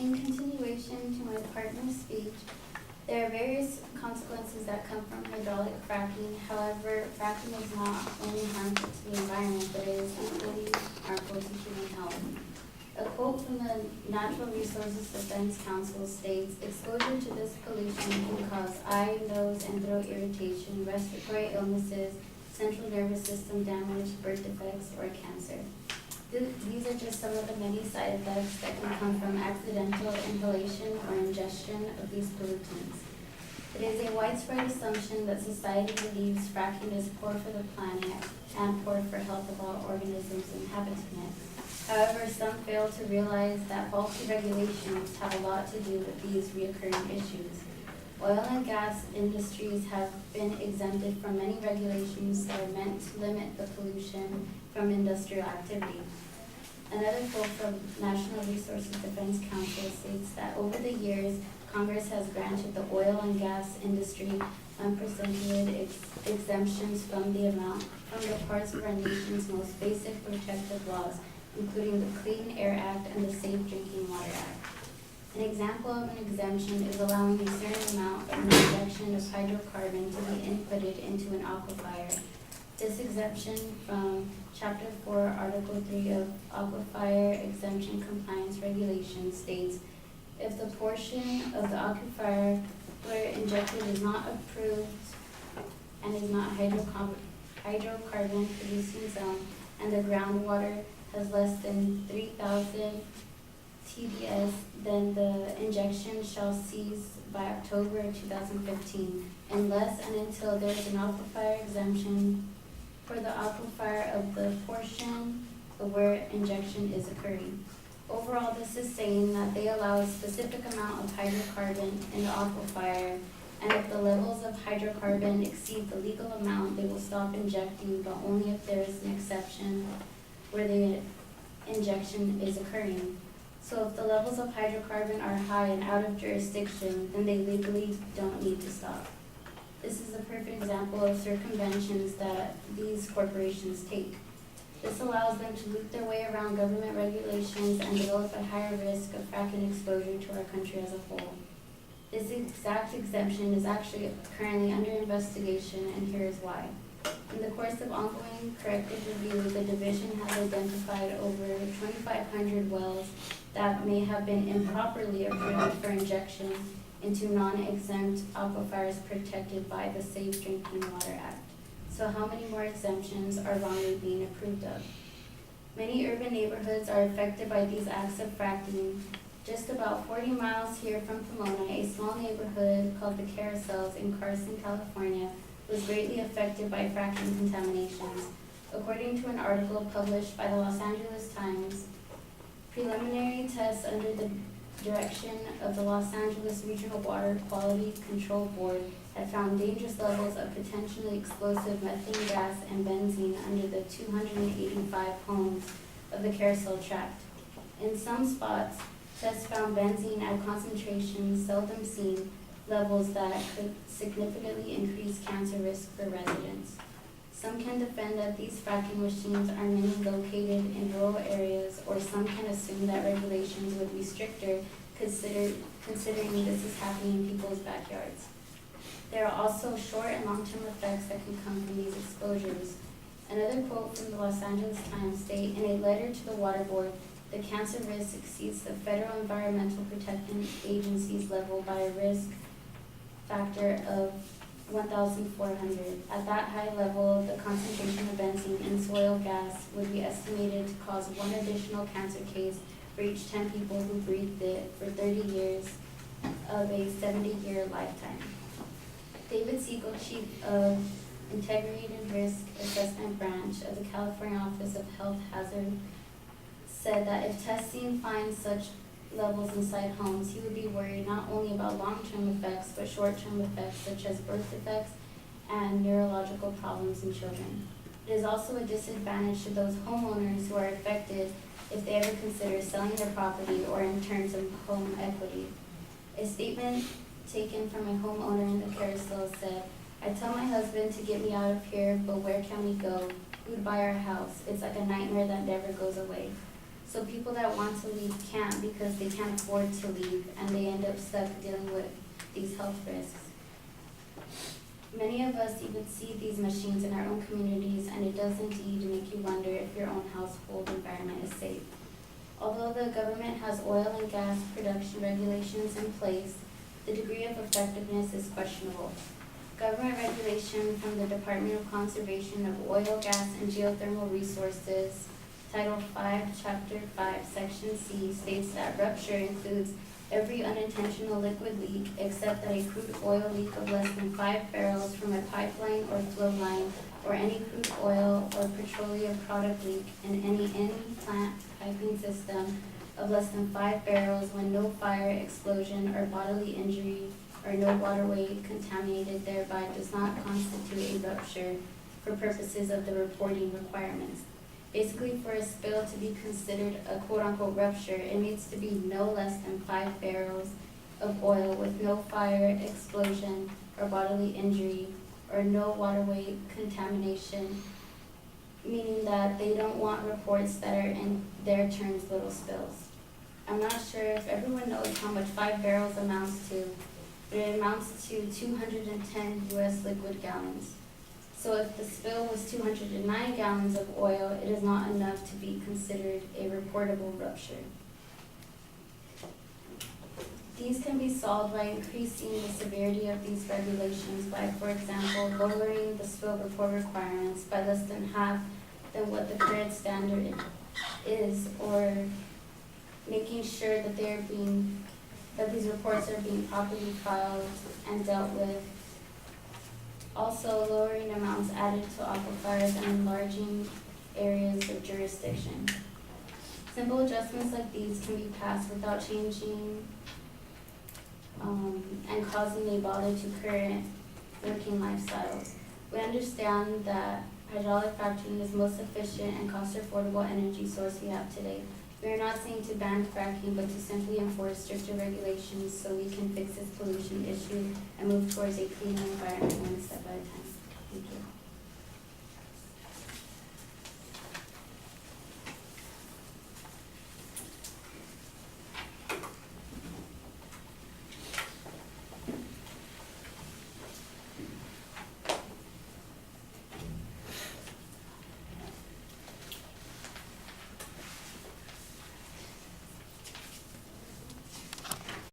In continuation to my partner's speech, there are various consequences that come from hydraulic fracking. However, fracking is not only harmful to the environment, but it is equally harmful to human health. A quote from the Natural Resources Defense Council states, "Exposure to this pollution can cause eye, nose, and throat irritation, respiratory illnesses, central nervous system damage, birth defects, or cancer." These are just some of the many side effects that can come from accidental inhalation or ingestion of these pollutants. It is a widespread assumption that society believes fracking is poor for the planet and poor for health of all organisms inhabiting it. However, some fail to realize that faulty regulations have a lot to do with these recurring issues. Oil and gas industries have been exempted from many regulations that are meant to limit the pollution from industrial activity. Another quote from National Resources Defense Council states that over the years, Congress has granted the oil and gas industry unprecedented exemptions from the parts of our nation's most basic protective laws, including the Clean Air Act and the Safe Drinking Water Act. An example of an exemption is allowing a certain amount of an injection of hydrocarbon to be inputted into an aquifer. This exemption from Chapter 4, Article 3 of Aquifer Exemption Compliance Regulations states, if the portion of the aquifer where injected is not approved and is not hydrocarbon producing zone, and the groundwater has less than 3,000 TDS, then the injection shall cease by October 2015, unless and until there is an aquifer exemption for the aquifer of the portion of where injection is occurring. Overall, this is saying that they allow a specific amount of hydrocarbon in the aquifer, and if the levels of hydrocarbon exceed the legal amount, they will stop injecting, but only if there is an exception where the injection is occurring. So if the levels of hydrocarbon are high and out of jurisdiction, then they legally don't need to stop. This is a perfect example of circumventions that these corporations take. This allows them to loop their way around government regulations and develop a higher risk of fracking exposure to our country as a whole. This exact exemption is actually currently under investigation, and here is why. In the course of ongoing corrective review, the division has identified over 2,500 wells that may have been improperly approved for injection into non-exempt aquifers protected by the Safe Drinking Water Act. So how many more exemptions are wrongly being approved of? Many urban neighborhoods are affected by these acts of fracking. Just about 40 miles here from Pomona, a small neighborhood called the Carousels in Carson, California, was greatly affected by fracking contaminations. According to an article published by the Los Angeles Times, preliminary tests under the direction of the Los Angeles Regional Water Quality Control Board had found dangerous levels of potentially explosive methane gas and benzene under the 285 homes of the Carousel tract. In some spots, tests found benzene at concentrations seldom seen, levels that could significantly increase cancer risk for residents. Some can defend that these fracking machines are mainly located in rural areas, or some can assume that regulations would be stricter considering this is happening in people's backyards. There are also short and long-term effects that can come from these exposures. Another quote from the Los Angeles Times states, in a letter to the Water Board, the cancer risk exceeds the Federal Environmental Protection Agency's level by a risk factor of 1,400. At that high level, the concentration of benzene in soil gas would be estimated to cause one additional cancer case for each 10 people who breathed it for 30 years of a 70-year lifetime. David Siegel, Chief of Integrated Risk Assessment Branch of the California Office of Health Hazard, said that if testing finds such levels inside homes, he would be worried not only about long-term effects, but short-term effects such as birth defects and neurological problems in children. It is also a disadvantage to those homeowners who are affected if they ever consider selling their property or in terms of home equity. A statement taken from a homeowner in the Carousel said, "I tell my husband to get me out of here, but where can we go? Who'd buy our house? It's like a nightmare that never goes away." So people that want to leave can't because they can't afford to leave, and they end up stuck dealing with these health risks. Many of us even see these machines in our own communities, and it does indeed make you wonder if your own household environment is safe. Although the government has oil and gas production regulations in place, the degree of effectiveness is questionable. Government regulation from the Department of Conservation of Oil, Gas, and Geothermal Resources, Title 5, Chapter 5, Section C, states that rupture includes every unintentional liquid leak except that a crude oil leak of less than 5 barrels from a pipeline or flow line, or any crude oil or petroleum product leak in any in-plant piping system of less than 5 barrels when no fire, explosion, or bodily injury or no waterway contaminated thereby does not constitute a rupture for purposes of the reporting requirements. Basically, for a spill to be considered a quote-unquote rupture, it needs to be no less than 5 barrels of oil with no fire, explosion, or bodily injury, or no waterway contamination, meaning that they don't want reports that are in their terms little spills. I'm not sure if everyone knows how much 5 barrels amounts to, but it amounts to 210 US liquid gallons. So if the spill was 209 gallons of oil, it is not enough to be considered a reportable rupture. These can be solved by increasing the severity of these regulations by, for example, lowering the spill report requirements by less than half than what the current standard is, or making sure that these reports are being properly filed and dealt with. Also, lowering amounts added to aquifers and enlarging areas of jurisdiction. Simple adjustments like these can be passed without changing and causing a bother to current working lifestyles. We understand that hydraulic fracturing is the most efficient and cost-affordable energy source we have today. We are not saying to ban fracking, but to simply enforce stricter regulations so we can fix this pollution issue and move towards a cleaner environment one step at a time. Thank you.